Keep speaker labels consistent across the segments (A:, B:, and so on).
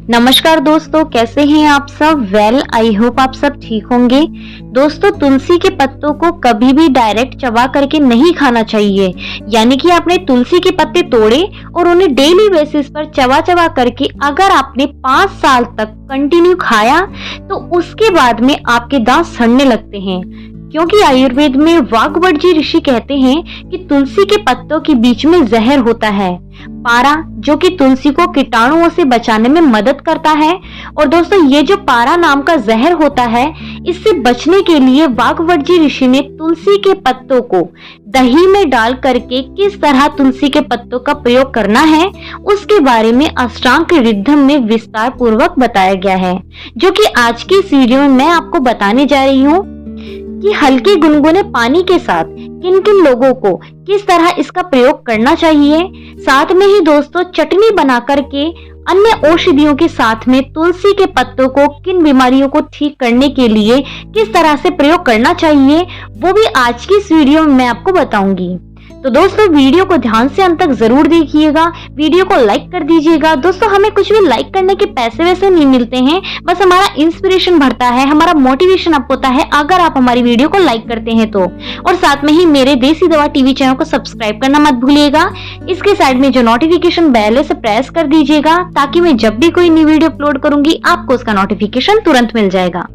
A: नमस्कार दोस्तों, कैसे हैं आप सब। आई होप आप सब ठीक होंगे। दोस्तों, तुलसी के पत्तों को कभी भी डायरेक्ट चबा करके नहीं खाना चाहिए। यानी कि आपने तुलसी के पत्ते तोड़े और उन्हें डेली बेसिस पर चबा चबा करके अगर आपने 5 साल तक कंटिन्यू खाया तो उसके बाद में आपके दांत सड़ने लगते हैं। क्योंकि आयुर्वेद में वाग्भटजी ऋषि कहते हैं कि तुलसी के पत्तों के बीच में जहर होता है पारा, जो कि तुलसी को कीटाणुओं से बचाने में मदद करता है। और दोस्तों, ये जो पारा नाम का जहर होता है, इससे बचने के लिए वाग्भटजी ऋषि ने तुलसी के पत्तों को दही में डाल करके किस तरह तुलसी के पत्तों का प्रयोग करना है उसके बारे में अष्टांग रिद्धम में विस्तार पूर्वक बताया गया है, जो कि आज की इस वीडियो में मैं आपको बताने जा रही हूँ कि हल्के गुनगुने पानी के साथ किन किन लोगों को किस तरह इसका प्रयोग करना चाहिए। साथ में ही दोस्तों, चटनी बना करके अन्य औषधियों के साथ में तुलसी के पत्तों को किन बीमारियों को ठीक करने के लिए किस तरह से प्रयोग करना चाहिए, वो भी आज की इस वीडियो में मैं आपको बताऊंगी। तो दोस्तों, वीडियो को ध्यान से अंत तक जरूर देखिएगा, वीडियो को लाइक कर दीजिएगा। दोस्तों, हमें कुछ भी लाइक करने के पैसे वैसे नहीं मिलते हैं, बस हमारा इंस्पिरेशन बढ़ता है, हमारा मोटिवेशन अप होता है अगर आप हमारी वीडियो को लाइक करते हैं तो। और साथ में ही मेरे देसी दवा टीवी चैनल को सब्सक्राइब करना मत भूलिएगा। इसके साइड में जो नोटिफिकेशन बेल है उसे प्रेस कर दीजिएगा, ताकि मैं जब भी कोई नई वीडियो अपलोड करूंगी आपको उसका नोटिफिकेशन तुरंत मिल जाएगा।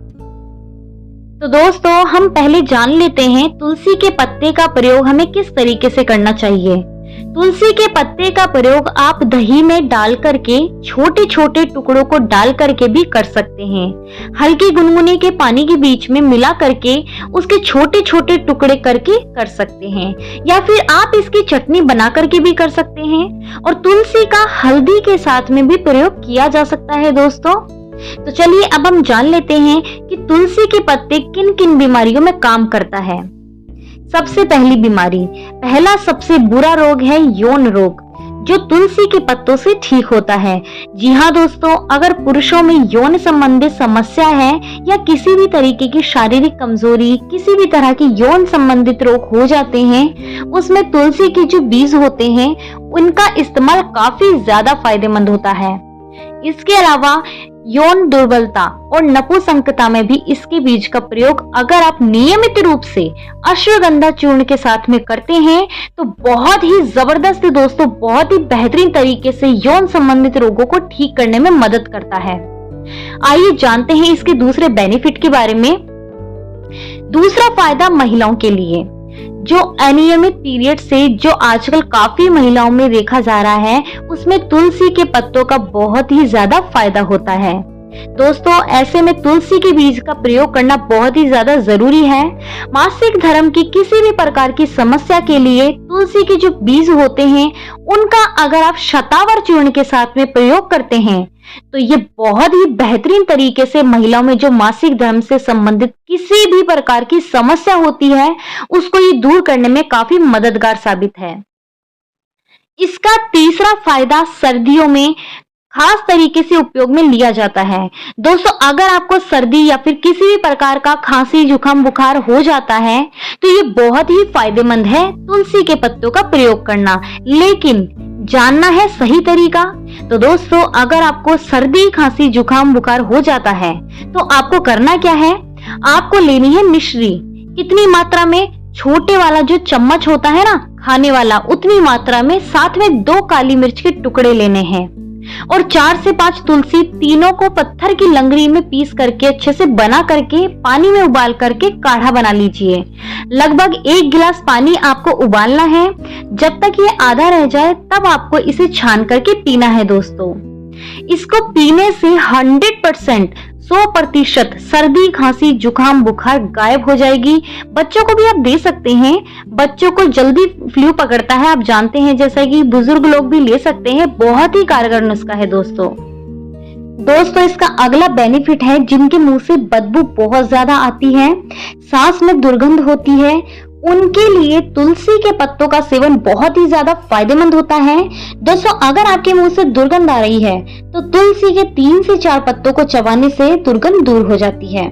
A: तो दोस्तों, हम पहले जान लेते हैं तुलसी के पत्ते का प्रयोग हमें किस तरीके से करना चाहिए। तुलसी के पत्ते का प्रयोग आप दही में डाल करके छोटे छोटे टुकड़ों को डाल करके भी कर सकते हैं। हल्के गुनगुने के पानी के बीच में मिला करके उसके छोटे छोटे टुकड़े करके कर सकते हैं, या फिर आप इसकी चटनी बना करके भी कर सकते हैं। और तुलसी का हल्दी के साथ में भी प्रयोग किया जा सकता है दोस्तों। तो चलिए अब हम जान लेते हैं कि तुलसी के पत्ते किन किन बीमारियों में काम करता है। सबसे पहली बीमारी, पहला सबसे बुरा रोग है यौन रोग, जो तुलसी के पत्तों से ठीक होता है। जी हाँ दोस्तों, अगर पुरुषों में यौन संबंधित समस्या है या किसी भी तरीके की शारीरिक कमजोरी, किसी भी तरह के यौन संबंधित रोग हो जाते हैं, उसमें तुलसी के जो बीज होते हैं उनका इस्तेमाल काफी ज्यादा फायदेमंद होता है। इसके अलावा यौन दुर्बलता और नपुंसकता में भी इसके बीज का प्रयोग अगर आप नियमित रूप से अश्वगंधा चूर्ण के साथ में करते हैं तो बहुत ही जबरदस्त दोस्तों, बहुत ही बेहतरीन तरीके से यौन संबंधित रोगों को ठीक करने में मदद करता है। आइए जानते हैं इसके दूसरे बेनिफिट के बारे में। दूसरा फायदा महिलाओं के लिए, जो अनियमित पीरियड से जो आजकल काफी महिलाओं में देखा जा रहा है, उसमें तुलसी के पत्तों का बहुत ही ज्यादा फायदा होता है। दोस्तों, ऐसे में तुलसी के बीज का प्रयोग करना बहुत ही ज्यादा जरूरी है। मासिक धर्म की किसी भी प्रकार की समस्या के लिए तुलसी के जो बीज होते हैं उनका अगर आप शतावर चूर्ण के साथ में प्रयोग करते हैं तो ये बहुत ही बेहतरीन तरीके से महिलाओं में जो मासिक धर्म से संबंधित किसी भी प्रकार की समस्या होती है उसको ये दूर करने में काफी मददगार साबित है। इसका तीसरा फायदा सर्दियों में खास तरीके से उपयोग में लिया जाता है। दोस्तों, अगर आपको सर्दी या फिर किसी भी प्रकार का खांसी जुकाम बुखार हो जाता है तो ये बहुत ही फायदेमंद है तुलसी के पत्तों का प्रयोग करना, लेकिन जानना है सही तरीका। तो दोस्तों, अगर आपको सर्दी खांसी जुकाम बुखार हो जाता है तो आपको करना क्या है, आपको लेनी है मिश्री। कितनी मात्रा में, छोटे वाला जो चम्मच होता है ना खाने वाला, उतनी मात्रा में, साथ में 2 काली मिर्च के टुकड़े लेने हैं और 4 से 5 तुलसी, तीनों को पत्थर की लंगड़ी में पीस करके अच्छे से बना करके पानी में उबाल करके काढ़ा बना लीजिए। लगभग 1 गिलास पानी आपको उबालना है। जब तक ये आधा रह जाए तब आपको इसे छान करके पीना है। दोस्तों, इसको पीने से 100% सर्दी खांसी जुकाम बुखार गायब हो जाएगी। बच्चों को भी आप दे सकते हैं, बच्चों को जल्दी फ्लू पकड़ता है, आप जानते हैं, जैसा कि बुजुर्ग लोग भी ले सकते हैं। बहुत ही कारगर नुस्खा है दोस्तों। इसका अगला बेनिफिट है, जिनके मुंह से बदबू बहुत ज्यादा आती है, सांस में दुर्गंध होती है, उनके लिए तुलसी के पत्तों का सेवन बहुत ही ज्यादा फायदेमंद होता है। दोस्तों, अगर आपके मुंह से दुर्गंध आ रही है तो तुलसी के 3 से 4 पत्तों को चबाने से दुर्गंध दूर हो जाती है।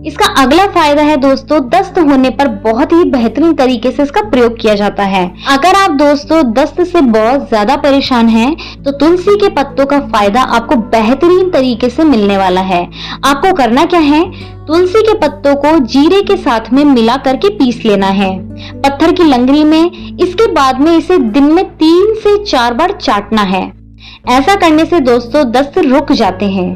A: इसका अगला फायदा है दोस्तों, दस्त होने पर बहुत ही बेहतरीन तरीके से इसका प्रयोग किया जाता है। अगर आप दोस्तों दस्त से बहुत ज्यादा परेशान हैं, तो तुलसी के पत्तों का फायदा आपको बेहतरीन तरीके से मिलने वाला है। आपको करना क्या है, तुलसी के पत्तों को जीरे के साथ में मिला करके पीस लेना है पत्थर की लंगड़ी में। इसके बाद में इसे दिन में 3 से 4 बार चाटना है। ऐसा करने से दोस्तों दस्त रुक जाते हैं।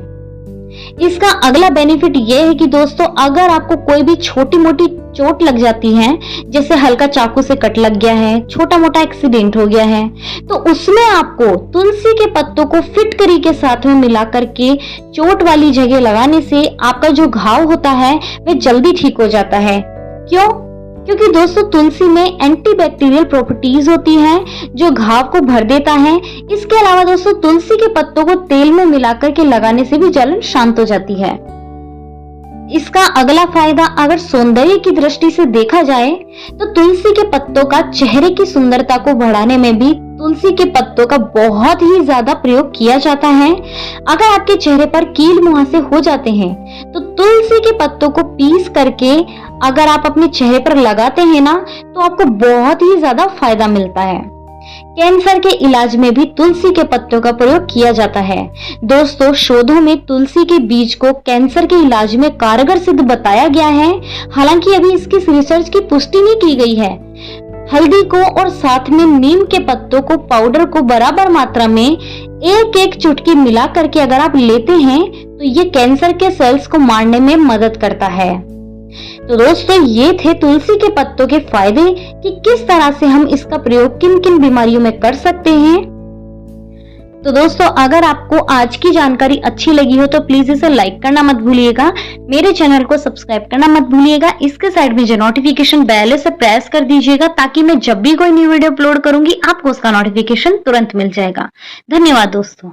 A: इसका अगला बेनिफिट यह है कि दोस्तों अगर आपको कोई भी छोटी मोटी चोट लग जाती है, जैसे हल्का चाकू से कट लग गया है, छोटा मोटा एक्सीडेंट हो गया है, तो उसमें आपको तुलसी के पत्तों को फिटकरी के साथ में मिला करके चोट वाली जगह लगाने से आपका जो घाव होता है वह जल्दी ठीक हो जाता है। क्यों? क्योंकि दोस्तों तुलसी में एंटीबैक्टीरियल प्रॉपर्टीज होती हैं जो घाव को भर देता है। इसके अलावा दोस्तों तुलसी के पत्तों को तेल में मिलाकर के लगाने से भी जलन शांत हो जाती है। इसका अगला फायदा अगर सौंदर्य की दृष्टि से देखा जाए तो तुलसी के पत्तों का चेहरे की सुंदरता को बढ़ाने में भी तुलसी के पत्तों का बहुत ही ज्यादा प्रयोग किया जाता है। अगर आपके चेहरे पर कील मुहासे हो जाते हैं तो तुलसी के पत्तों को पीस करके अगर आप अपने चेहरे पर लगाते हैं ना, तो आपको बहुत ही ज्यादा फायदा मिलता है। कैंसर के इलाज में भी तुलसी के पत्तों का प्रयोग किया जाता है। दोस्तों शोधों में तुलसी के बीज को कैंसर के इलाज में कारगर सिद्ध बताया गया है। हालांकि अभी इसकी रिसर्च की पुष्टि नहीं की गई है। हल्दी को और साथ में नीम के पत्तों को पाउडर को बराबर मात्रा में एक चुटकी मिला करके अगर आप लेते हैं तो ये कैंसर के सेल्स को मारने में मदद करता है। तो दोस्तों ये थे तुलसी के पत्तों के फायदे कि किस तरह से हम इसका प्रयोग किन किन बीमारियों में कर सकते हैं। तो दोस्तों अगर आपको आज की जानकारी अच्छी लगी हो तो प्लीज इसे लाइक करना मत भूलिएगा, मेरे चैनल को सब्सक्राइब करना मत भूलिएगा। इसके साइड में जो नोटिफिकेशन बेल है उसे प्रेस कर दीजिएगा ताकि मैं जब भी कोई न्यू वीडियो अपलोड करूंगी आपको उसका नोटिफिकेशन तुरंत मिल जाएगा। धन्यवाद दोस्तों।